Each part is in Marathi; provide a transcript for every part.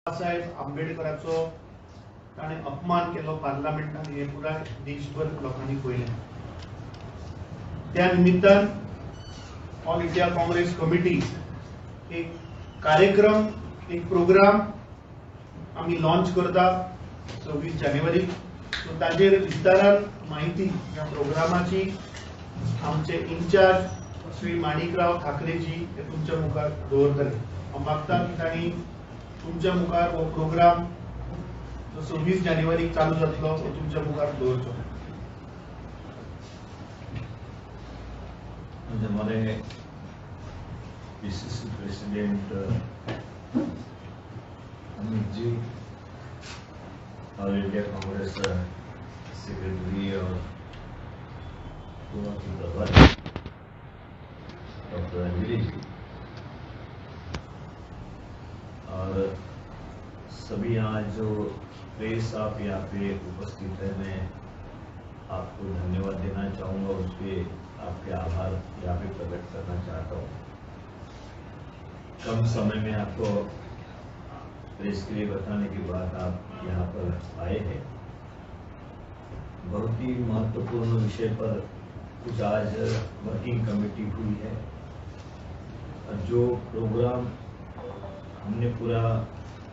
बाबासाहेब आंबेडकरांचो ताणे अपमान केलो पार्लमेंटान हे पुरा देशभर लोकांनी पळयलें। त्या निमित्तान ऑल इंडिया काँग्रेस कमिटी एक कार्यक्रम एक प्रोग्राम आम्ही लॉन्च करता 26 जानेवारी। सो ताजेर विस्तारान माहिती या प्रोग्रामाची आमचे इन्चार्ज श्री माणिकराव ठाकरेजी हे तुमच्या मुखार दवरतले। हांव मागता की तांणी तुमच्या मुखार हो प्रोग्राम जो 26 जानेवारी चालू जातलो तो तुमच्या मुखार दवरचो। हमारे पीसीसी प्रेसिडेंट अमित जी और इंडिया कांग्रेस सेक्रेटरी और गोवा की प्रभारी डॉक्टर अंजलि जी और सभी यहाँ जो प्रेस आप यहाँ पे उपस्थित है, मैं आपको धन्यवाद देना चाहूँगा, उसके आपके आभार यहाँ पे प्रकट करना चाहता हूँ। कम समय में आपको प्रेस के लिए बताने के बाद आप यहाँ पर आए हैं। बहुत ही महत्वपूर्ण विषय पर कुछ आज वर्किंग कमेटी हुई है और जो प्रोग्राम हमने पूरा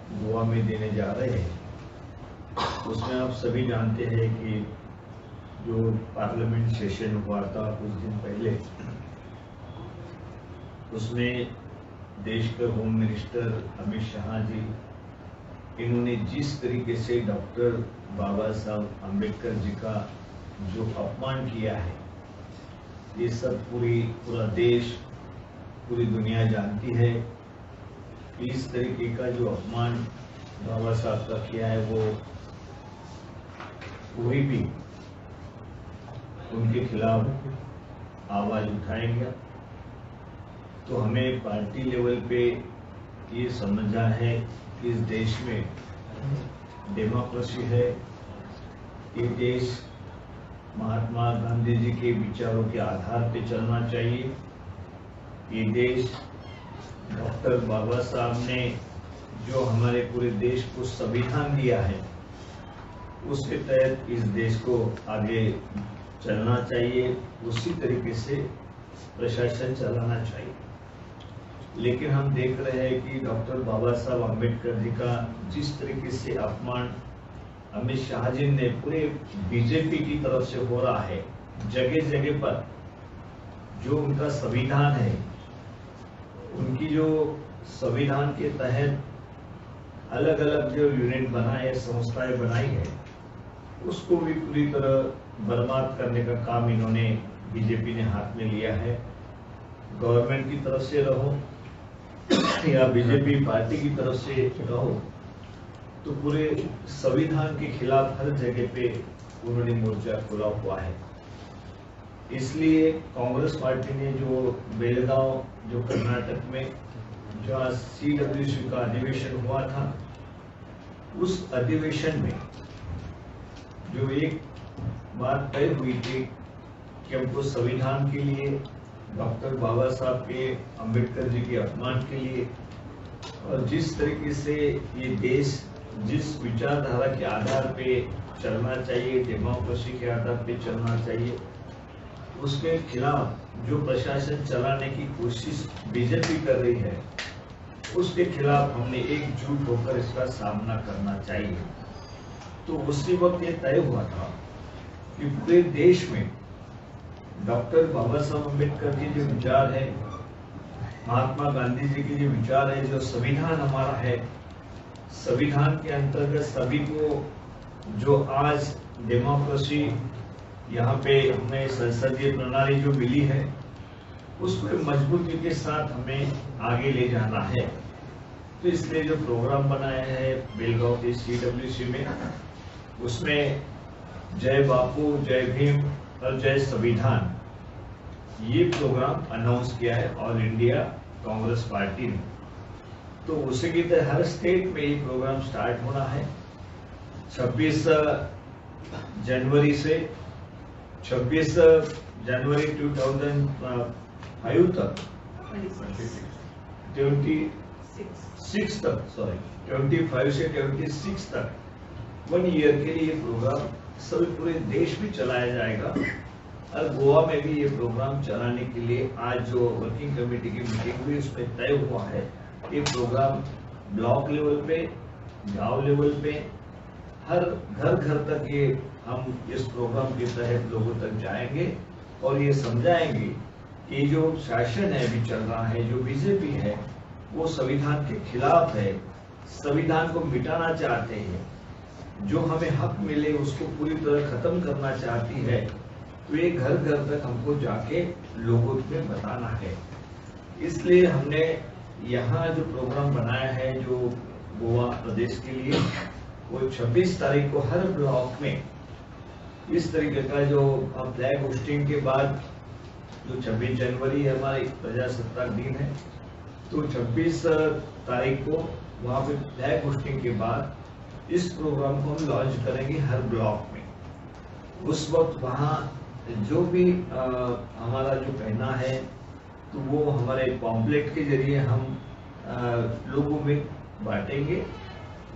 गोवा में देने जा रहे हैं उसमें आप सभी जानते हैं कि जो पार्लियामेंट सेशन हुआ था कुछ दिन पहले, उसमें देश के होम मिनिस्टर अमित शाह जी इन्होंने जिस तरीके से डॉक्टर बाबा साहब आम्बेडकर जी का जो अपमान किया है, ये सब पूरा देश पूरी दुनिया जानती है। इस तरीके का जो अपमान बाबा साहब का किया है वो कोई भी उनके खिलाफ आवाज उठाएंगे। तो हमें पार्टी लेवल पे ये समझना है कि इस देश में डेमोक्रेसी है, ये देश महात्मा गांधी जी के विचारों के आधार पे चलना चाहिए। ये देश डॉक्टर बाबा साहब ने जो हमारे पूरे देश को संविधान दिया है उसके तहत इस देश को आगे चलना चाहिए, उसी तरीके से प्रशासन चलाना चाहिए। लेकिन हम देख रहे हैं कि डॉक्टर बाबा साहब आम्बेडकर जी का जिस तरीके से अपमान अमित शाह जी ने पूरे बीजेपी की तरफ से हो रहा है, जगह जगह पर जो उनका संविधान है, उनकी जो संविधान के तहत अलग अलग जो यूनिट बनाए, संस्थाएं बनाई है, उसको भी पूरी तरह बर्बाद करने का काम इन्होंने बीजेपी ने हाथ में लिया है। गवर्नमेंट की तरफ से रहो या बीजेपी पार्टी की तरफ से रहो, तो पूरे संविधान के खिलाफ हर जगह पे उन्होंने मोर्चा खोला हुआ है। इसलिए कांग्रेस पार्टी ने जो बेलगांव जो कर्नाटक में जहाँ CWC का अधिवेशन हुआ था, उस अधिवेशन में जो एक बात तय हुई थी कि हमको संविधान के लिए, डॉक्टर बाबा साहब के अंबेडकर जी के अपमान के लिए और जिस तरीके से ये देश जिस विचारधारा के आधार पे चलना चाहिए, डेमोक्रेसी के आधार पे चलना चाहिए, उसके खिलाफ जो प्रशासन चलाने की कोशिश बीजेपी कर रही है, उसके खिलाफ हमने एकजुट होकर इसका सामना करना चाहिए। तो उसी वक्त ये तय हुआ था कि पूरे देश में डॉक्टर बाबा साहब अम्बेडकर के जो विचार है, महात्मा गांधी जी के जो विचार है, जो संविधान हमारा है, संविधान के अंतर्गत सभी को जो आज डेमोक्रेसी यहाँ पे हमें संसदीय प्रणाली जो मिली है, उसको मजबूती के साथ हमें आगे ले जाना है। तो इसलिए जो प्रोग्राम बनाया है बेलगांव के CWC में, उसमें जय बापू, जय भीम और जय संविधान, ये प्रोग्राम अनाउंस किया है ऑल इंडिया कांग्रेस पार्टी ने। तो उसी की तरह हर स्टेट में ये प्रोग्राम स्टार्ट होना है 26 जनवरी से 26 जनवरी 2005 तक 26 6 तक, सॉरी 25 से 26 तक 1 ईयर के लिए ये प्रोग्राम सभी पूरे देश में चलाया जाएगा। और गोवा में भी ये प्रोग्राम चलाने के लिए आज जो वर्किंग कमेटी की मीटिंग हुई उसमें तय हुआ है ये प्रोग्राम ब्लॉक लेवल पे, गांव लेवल पे, हर घर घर तक ये हम इस प्रोग्राम के तहत लोगों तक जाएंगे और ये समझाएंगे कि जो शासन है अभी चल रहा है, जो बीजेपी है वो संविधान के खिलाफ है, संविधान को मिटाना चाहते हैं, जो हमें हक मिले उसको पूरी तरह खत्म करना चाहती है। तो ये घर घर तक हमको जाके लोगों में बताना है। इसलिए हमने यहाँ जो प्रोग्राम बनाया है जो गोवा प्रदेश के लिए, वो 26 तारीख को हर ब्लॉक में इस तरीके का जो फ्लैग होस्टिंग के बाद जो 26 जनवरी है हमारे प्रजासत्ताक दिन है, तो 26 तारीख को वहाँ पे फ्लैग होस्टिंग के बाद इस प्रोग्राम को हम लॉन्च करेंगे हर ब्लॉक में। उस वक्त वहाँ जो भी हमारा जो कहना है तो वो हमारे पॉम्पलेट के जरिए हम लोगों में बांटेंगे।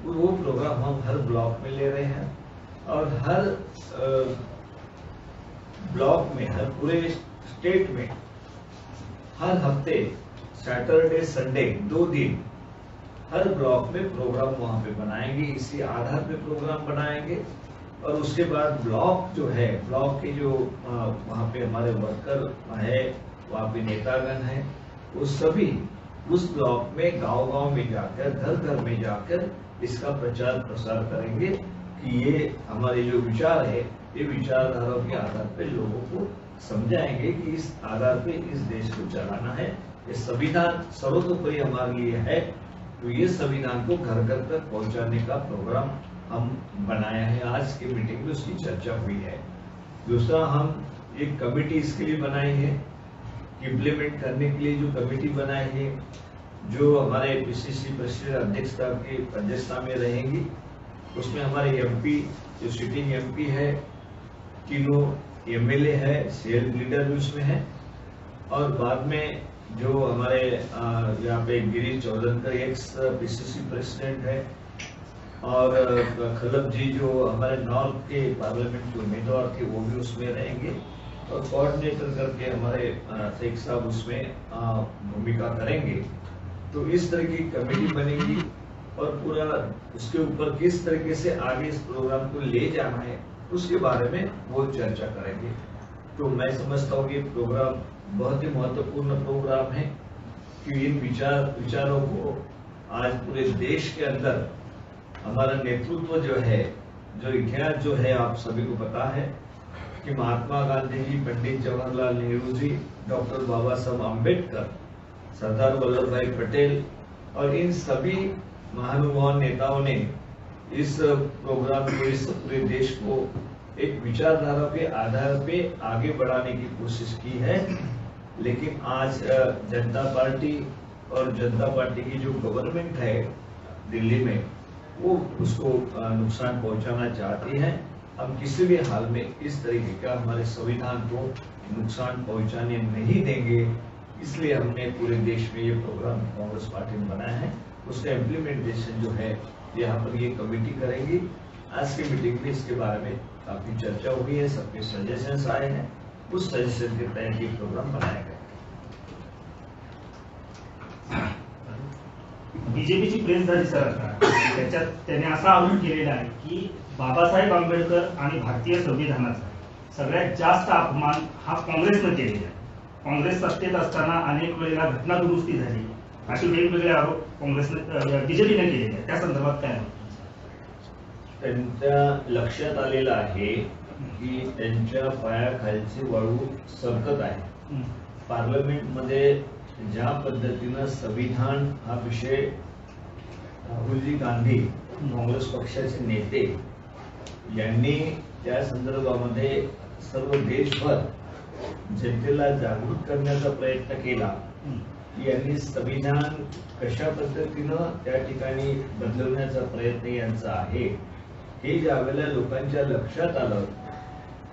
वो प्रोग्राम हम हर ब्लॉक में ले रहे हैं और हर ब्लॉक में, हर पूरे स्टेट में हर हफ्ते सैटरडे संडे 2 दिन हर ब्लॉक में प्रोग्राम वहां पे बनाएंगे। इसी आधार पे प्रोग्राम बनाएंगे और उसके बाद ब्लॉक जो है, ब्लॉक के जो वहां पे हमारे वर्कर है, वहां पे नेतागण है, वो सभी उस ब्लॉक में गांव-गांव में जाकर, घर-घर में जाकर इसका प्रचार प्रसार करेंगे कि ये हमारे जो विचार है, ये विचारधाराओं के आधार पे लोगों को समझाएंगे कि इस आधार पे इस देश को चलाना है। ये संविधान सर्वोपरि हमारे लिए है, तो ये संविधान को घर घर तक पहुंचाने का प्रोग्राम हम बनाया है। आज की मीटिंग में उसकी चर्चा हुई है। दूसरा, हम एक कमेटी इसके लिए बनाई है, इम्प्लीमेंट करने के लिए जो कमेटी बनाई है, जो हमारे पीसीसी प्रेसिडेंट अध्यक्षता की अध्यक्षता में रहेंगी। उसमें हमारे एमपी, जो सिटिंग एमपी है, तीनों एमएलए है, सेल लीडर भी उसमें है, और बाद में जो हमारे यहाँ पे Girish Chaudhary ex PCC president है, और खल्लप जी जो हमारे नॉर्थ के पार्लियामेंट के उम्मीदवार थे वो भी उसमें रहेंगे, और कोऑर्डिनेटर करके हमारे शेख साहब उसमें भूमिका करेंगे। तो इस तरह की कमेटी बनेगी और पूरा उसके ऊपर किस तरीके से आगे इस प्रोग्राम को ले जाना है उसके बारे में वो चर्चा करेंगे। तो मैं समझता हूँ कि प्रोग्राम बहुत ही महत्वपूर्ण प्रोग्राम है कि इन विचारों को आज पूरे देश के अंदर हमारा नेतृत्व जो है, जो इतिहास जो है, आप सभी को पता है कि महात्मा गांधी जी, पंडित जवाहरलाल नेहरू जी, डॉक्टर बाबा साहब अम्बेडकर, सरदार वल्लभ भाई पटेल और इन सभी महानुभाव नेताओं ने इस प्रोग्राम को, इस पूरे देश को एक विचारधारा के आधार पे आगे बढ़ाने की कोशिश की है। लेकिन आज जनता पार्टी और जनता पार्टी की जो गवर्नमेंट है दिल्ली में, वो उसको नुकसान पहुंचाना चाहती है। हम किसी भी हाल में इस तरीके का हमारे संविधान को नुकसान पहुंचाने नहीं देंगे। इसलिए हमने पूरे देश में ये प्रोग्राम कांग्रेस पार्टी ने बनाया है। उसका इम्प्लीमेंटेशन जो है यहाँ पर ये कमेटी करेगी। आज की मीटिंग में इसके बारे में काफी चर्चा हुई है, सबके सजेशंस आए हैं, उस सजेशन के तहत ये प्रोग्राम बनाया गया। बीजेपीची प्रेस झाली सर आता, त्याच्यात त्याने असा आरोप केलेला आहे की बाबासाहेब आंबेडकर आणि भारतीय संविधानाचा सगळ्यात जास्त अपमान हा काँग्रेसने केलेला आहे। काँग्रेस सत्तेत असताना अनेक वेळेला घटना दुरुस्ती झाली, असे वेगवेगळे आरोप काँग्रेसने बीजेपीने केलेले आहेत। त्या संदर्भात काय त्यांच्या लक्षात आलेलं आहे की त्यांच्या पायाखालची वाळू सरकत आहे। पार्लमेंट मध्ये ज्या पद्धतीनं संविधान हा विषय राहुलजी गांधी काँग्रेस पक्षाचे नेते यांनी त्या संदर्भामध्ये सर्व देशभर जनतेला जागृत करण्याचा प्रयत्न केला। यांनी संविधान कशा पद्धतीनं त्या ठिकाणी बदलवण्याचा प्रयत्न यांचा आहे हे ज्या वेळेला लोकांच्या लक्षात आलं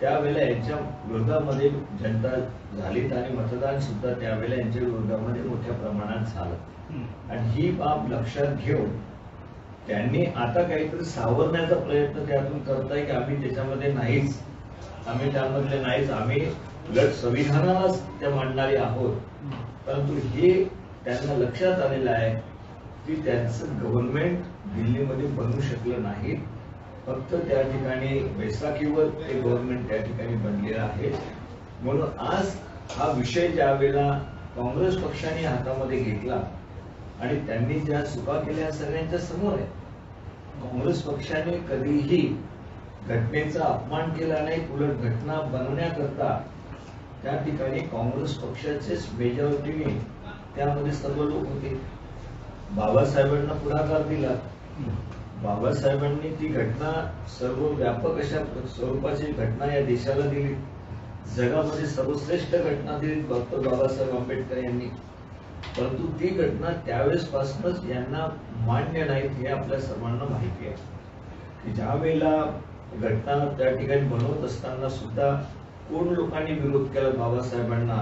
त्यावेळेला यांच्या विरोधामध्ये जनता झालीत आणि मतदान सुद्धा त्यावेळेला यांच्या विरोधामध्ये मोठ्या प्रमाणात झालं। आणि ही बाब लक्षात घेऊन त्यांनी आता काहीतरी सावरण्याचा प्रयत्न त्यातून करताय की आम्ही त्याच्यामध्ये नाहीच, आम्ही त्यामधले नाहीच, आम्ही उलट संविधानालाच त्या मांडणारे आहोत. परंतु हे त्यांना लक्षात आलेलं आहे की त्यांचं गव्हर्नमेंट दिल्लीमध्ये बनवू शकलं नाही. फक्त त्या ठिकाणी बैसाखीवर ते गव्हर्नमेंट त्या ठिकाणी बनलेलं आहे. म्हणून आज हा विषय ज्या वेळेला काँग्रेस पक्षाने हातामध्ये घेतला आणि त्यांनी ज्या चुका केल्या सगळ्यांच्या समोर आहे. काँग्रेस पक्षाने कधीही घटनेचा अपमान केला नाही, उलट घटना बनवण्याकरता त्या ठिकाणी काँग्रेस पक्षाचेच मेजॉरिटीने त्यामध्ये सर्व लोक होते. बाबासाहेबांना पुढाकार दिला, बाबासाहेबांनी ती घटना सर्व व्यापक अशा स्वरूपाची घटना या देशाला दिली, जगामध्ये सर्वश्रेष्ठ घटना दिली डॉक्टर बाबासाहेब आंबेडकर यांनी. परंतु ती घटना त्यावेळेसपासूनच यांना मान्य नाहीत हे आपल्या सर्वांना माहिती आहे की ज्या वेळेला घटना त्या ठिकाणी बनवत असताना सुद्धा कोण लोकांनी विरोध केला बाबासाहेबांना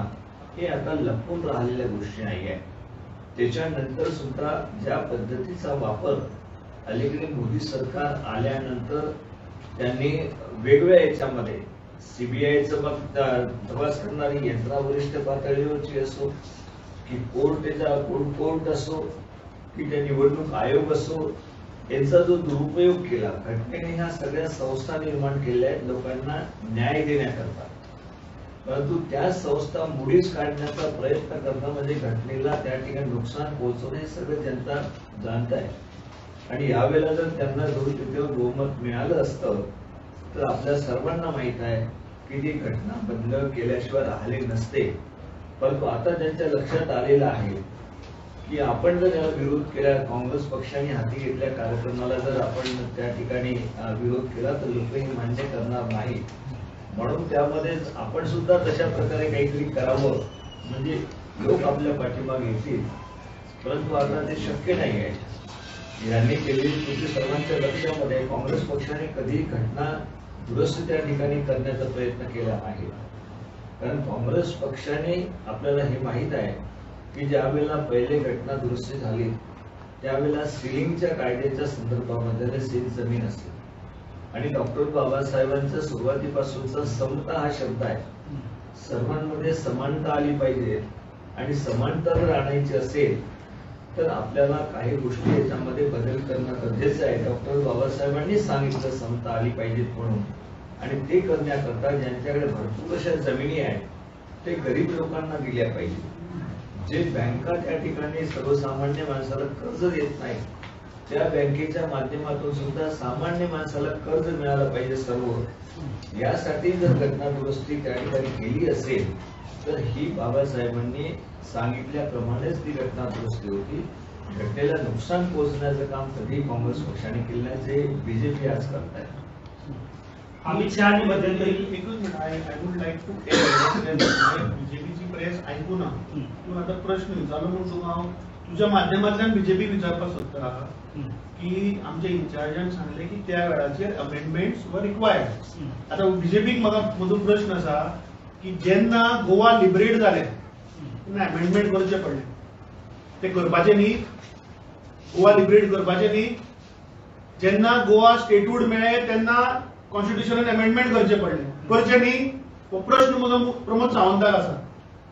हे आता लपून राहिलेल्या गोष्टी नाही आहे. त्याच्यानंतर सुद्धा ज्या पद्धतीचा वापर अलीकडे मोदी सरकार आल्यानंतर त्यांनी वेगवेगळ्या याच्यामध्ये सीबीआयचं मग तपास करणारी यंत्रणा पातळीवरची असो की कोर्ट असो की त्या निवडणूक आयोग असो, यांचा जो दुरुपयोग केला घटनेने ह्या सगळ्या संस्था निर्माण केल्या आहेत लोकांना न्याय देण्याकरता. परंतु त्या संस्था मुळीच काढण्याचा प्रयत्न करणं म्हणजे घटनेला त्या ठिकाणी नुकसान पोहोचवणं हे सगळं जनता जाणत आहे. आणि यावेळेला जर त्यांना जोरशोर बहुमत मिळालं असतं तर आपल्या सर्वांना माहित आहे की ती घटना बंद केल्याशिवाय राहिले नसते. परंतु आता त्यांच्या लक्षात आलेलं आहे की आपण जर याला विरोध केला, काँग्रेस पक्षाने हाती घेतल्या कार्यक्रमाला जर आपण त्या ठिकाणी विरोध केला तर लोक हे मान्य करणार नाही. म्हणून त्यामध्ये आपण सुद्धा तशा प्रकारे काहीतरी करावं म्हणजे लोक आपल्या पाठीमागे येतील. परंतु आता ते शक्य नाही आहे. यांनी केलेली कृती सर्वांच्या लक्षामध्ये काँग्रेस पक्षाने कधी घटना दुरुस्त त्या ठिकाणी करण्याचा प्रयत्न केला आहे. कारण काँग्रेस पक्षाने आपल्याला हे माहित आहे की ज्या वेळेला पहिले घटना दुरुस्ती झाली त्यावेळेला सिलिंगच्या कायद्याच्या संदर्भामध्ये सील जमीन असेल आणि डॉक्टर बाबासाहेबांच्या सुरुवातीपासूनचा समता हा शब्द आहे. सर्वांमध्ये समानता आली पाहिजे आणि समानता जर आणायची असेल तर आपल्याला काही गोष्टी याच्यामध्ये बदल करणं गरजेचं आहे. डॉक्टर बाबासाहेबांनी सांगितलं समता आली पाहिजेत म्हणून, आणि ते करण्याकरता ज्यांच्याकडे भरपूर अशा जमिनी आहेत ते गरीब लोकांना दिल्या पाहिजे. जे बँका त्या ठिकाणी सर्वसामान्य माणसाला कर्ज देत नाही त्या बँकेच्या माध्यमातून सुद्धा सामान्य माणसाला कर्ज मिळालं पाहिजे. सर्व यासाठी जर घटना दुरुस्ती त्या ठिकाणी केली असेल तर ही बाबासाहेबांनी सांगितल्याप्रमाणेच ती घटना दुरुस्ती होती. घटनेला नुकसान पोहोचण्याचं काम कधी काँग्रेस पक्षाने केलं नाही, जे बीजेपी आज करत आहे. अमित शहानी मध्यंतरी आय वुड लाईक टू बीजेपीची प्रेस ऐकू ना तू आता प्रश्न विचारलो म्हणून तुका तुझ्या माध्यमांतल्यान बीजेपी विचारपाक सोदता की आमच्या इन्चार्जान सांगले की त्या वेळाचेर अमेंडमेंट्स वर रिक्वायर्ड. आता बीजेपीक म्हाका म्हजो प्रश्न आसा की जेन्ना गोवा लिबरेट जाले तेन्ना अमेंडमेंट करचे पडले. ते करपाचे न्ही, गोवा लिबरेट करपाचे न्ही. जेन्ना गोवा स्टेटहूड मेळ्ळे तेन्ना कॉन्स्टिट्युशनान अमेंडमेंट करचे पडले. करचे न्ही हो प्रश्न म्हजो प्रमोद सावंताक आसा.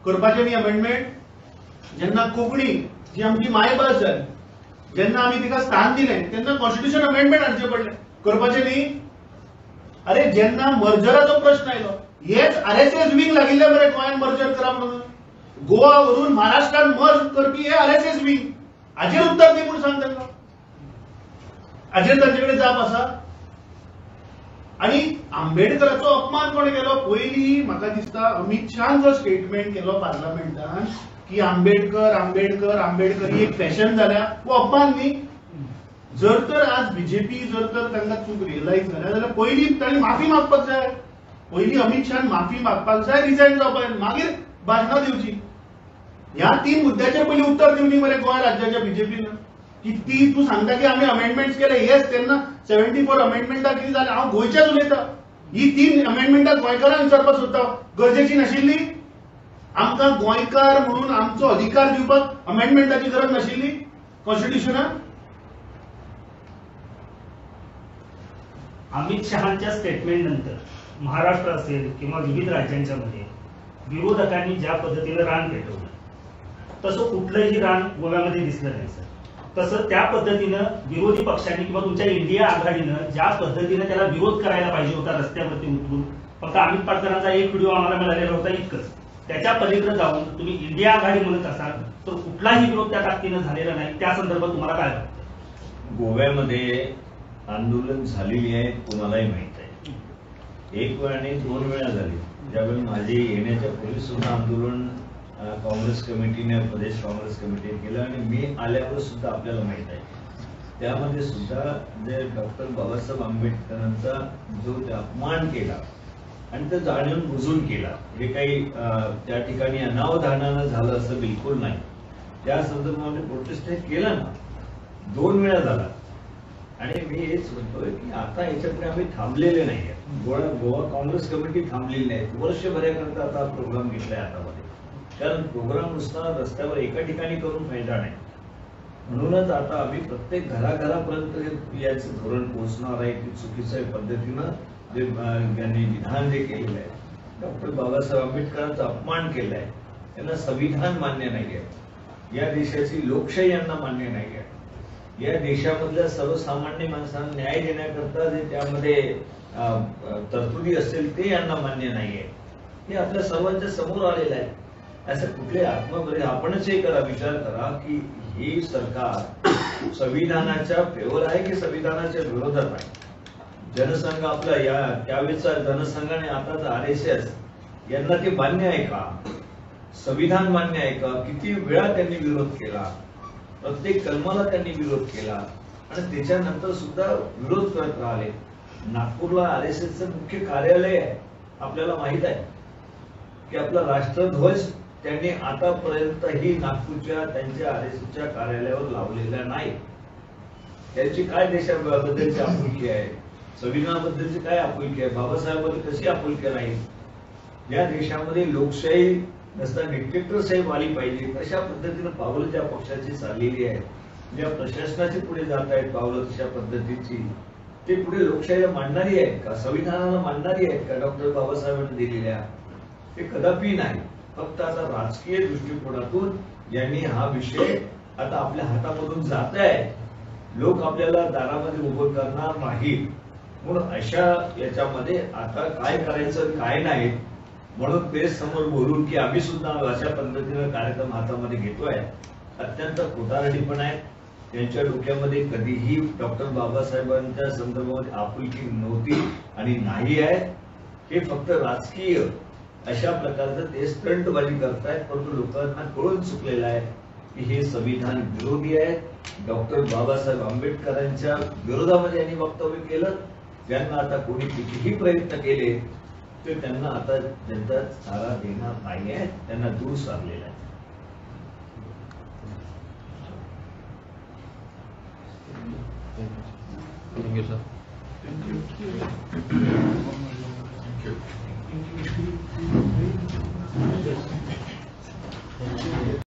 करपाचे न्ही अमेंडमेंट. जेन्ना कोंकणी जी आमची मायभास जाली जेन्ना आमी तिका स्थान दिलें तेन्ना कॉन्स्टिट्युशन अमेंडमेंट हाडचे पडले. करपाचे न्ही. अरे जेन्ना मर्जराचो प्रश्न आयलो हेच आरएसएस विंग लागिल्ले मरे गोंयान मर्जर करप म्हणून. गोवा वरून महाराष्ट्रात मर्ज करपी हे आरएसएस विंग. हाजेर उत्तर दी म्हणून सांग तांकां. हाजेर तांचे जाप आसा. आणि आंबेडकराचो अपमान कोणे केलो पयलीं म्हाका दिसता अमित शहान जो स्टेटमेंट केलो पार्लमेंटान की आंबेडकर आंबेडकर आंबेडकर ही एक फॅशन जाल्या वो अपमान न्ही. जर तर आज बीजेपी जर तर तांकां चूक रियलायज जाल्या जाल्यार पयलीं तांणी माफी मागपाक जाय. पयलीं अमित शहान माफी मागपाक जाय, रिजायन जावपाक मागीर भाशणां दिवची. ह्या 3 मुद्द्याचेर पयलीं उत्तर दिवनी मरे गोंय राज्याच्या बीजेपीन की ती तू सांगता की आम्ही अमेंडमेंट्स केले. येस तेन्ना 74 अमेंडमेंटां कितें जालें हांव गोंयचेच उलयतां. ही 3 अमेंडमेंटां गोंयकारांक विचारपाक सोदता गरजेची नाशिल्ली. आमकां गोंयकार म्हणून आमचो अधिकार दिवपाक अमेंडमेंटाची गरज नाशिल्ली कॉन्स्टिट्युशनात? अमित शहांच्या स्टेटमेंट नंतर महाराष्ट्र असेल किंवा विविध राज्यांच्या मध्ये विरोधकांनी ज्या पद्धतीनं रान पेटवलं तसं कुठलंही रान गोव्यामध्ये दिसलं नाही सर. तसं त्या पद्धतीनं विरोधी पक्षांनी किंवा तुमच्या इंडिया आघाडीनं ज्या पद्धतीनं त्याला विरोध करायला पाहिजे होता रस्त्यावरती उतरून, फक्त अमित पाटकरांचा एक व्हिडिओ आम्हाला मिळालेला होता इतकंच. त्याच्या पलीकडे जाऊन तुम्ही इंडिया आघाडी म्हणत असाल तर कुठलाही विरोध त्या ताकदीनं झालेला नाही. त्या संदर्भात तुम्हाला काय वाटतं? गोव्यामध्ये आंदोलन झालेली आहे, तुम्हालाही माहित आहे. एक वेळा आणि 2 वेळा झाली. ज्यावेळी माझे येण्याच्या पूर्वी सुद्धा आंदोलन काँग्रेस कमिटीने, प्रदेश काँग्रेस कमिटीने केलं आणि मी आल्यावर सुद्धा आपल्याला माहित आहे. त्यामध्ये सुद्धा जे डॉक्टर बाबासाहेब आंबेडकरांचा जो ते अपमान केला आणि ते जाणून बुजून केला, हे काही त्या ठिकाणी अनावधानानं झालं असं बिलकुल नाही. त्या संदर्भामध्ये प्रोटेस्ट केला ना, 2 वेळा झाला. आणि मी हेच म्हणतोय की आता याच्यापुढे आम्ही थांबलेले नाही. गोवा काँग्रेस कमिटी थांबलेली नाही. वर्षभराकरता आता प्रोग्राम घेतलाय हातामध्ये. कारण प्रोग्राम नुसता रस्त्यावर एका ठिकाणी करून फायदा नाही. म्हणूनच आता आम्ही प्रत्येक घराघरापर्यंत याचं धोरण पोहोचणार आहे की चुकीच्या पद्धतीनं जे त्यांनी विधान जे केलेलं आहे, डॉक्टर बाबासाहेब आंबेडकरांचा अपमान केलाय, त्यांना संविधान मान्य नाही आहे, या देशाची लोकशाही यांना मान्य नाही आहे, या देशामधल्या सर्वसामान्य माणसांना न्याय देण्याकरता जे त्यामध्ये तरतुदी असेल ते यांना मान्य नाहीये. हे आपल्या सर्वांच्या समोर आलेलं आहे. असं कुठले आत्मबरे आपणच हे करा, विचार करा की ही सरकार संविधानाच्या फेवर आहे की संविधानाच्या विरोधात आहे. जनसंघ आपला या त्यावेळेचा जनसंघ आणि आताचा RSS यांना ते मान्य आहे का? संविधान मान्य आहे का? किती वेळा त्यांनी विरोध केला, प्रत्येक कलमाला त्यांनी विरोध केला आणि त्याच्यानंतर सुद्धा विरोध करत राहिले. नागपूरला RSSचं मुख्य कार्यालय आहे, आपल्याला माहित आहे की आपला राष्ट्रध्वज त्यांनी आतापर्यंतही नागपूरच्या त्यांच्या RSSच्या कार्यालयावर लावलेला नाही. त्यांची काय देशाबद्दलची आपुलकी आहे, संविधानाबद्दलची काय आपुलकी आहे, बाबासाहेबांबद्दल कशी आपुलकी नाही? या देशामध्ये लोकशाही नसता डिक्टेटरशाही आली पाहिजे, तशा पद्धतीनं पावलं ज्या पक्षाची चाललेली आहे, ज्या प्रशासनाची पुढे जात आहेत पावलं तशा पद्धतीची, ते पुढे लोकशाहीला मांडणारी आहेत का, संविधानाला मांडणारी आहेत का डॉक्टर बाबासाहेबांनी दिलेल्या? ते कदापि नाही. फक्त आता राजकीय दृष्टिकोनातून यांनी हा विषय आता आपल्या हातामधून जात आहे. लोक आपल्याला दारामध्ये उभं करणार नाहीत. म्हणून अशा याच्यामध्ये आता काय करायचं काय नाही म्हणून प्रेस समोर बोलून की आम्ही सुद्धा अशा पद्धतीनं कार्यक्रम हातामध्ये घेतोय, अत्यंत खोटारडेपण आहे. त्यांच्या डोक्यामध्ये कधीही डॉक्टर बाबासाहेबांच्या संदर्भामध्ये आपुलकी नव्हती आणि नाही आहे. हे फक्त राजकीय अशा प्रकारचं ते स्टंटबाजी करतायत. परंतु लोकांना कळून चुकलेलं आहे की हे संविधान विरोधी आहे. डॉक्टर बाबासाहेब आंबेडकरांच्या विरोधामध्ये यांनी वक्तव्य केलं. ज्यांना आता कोणी कितीही प्रयत्न केले ते त्यांना आता जनता सारा देणार नाही आहे, त्यांना दूर सारलेला आहे. Thank you, sir. Thank you.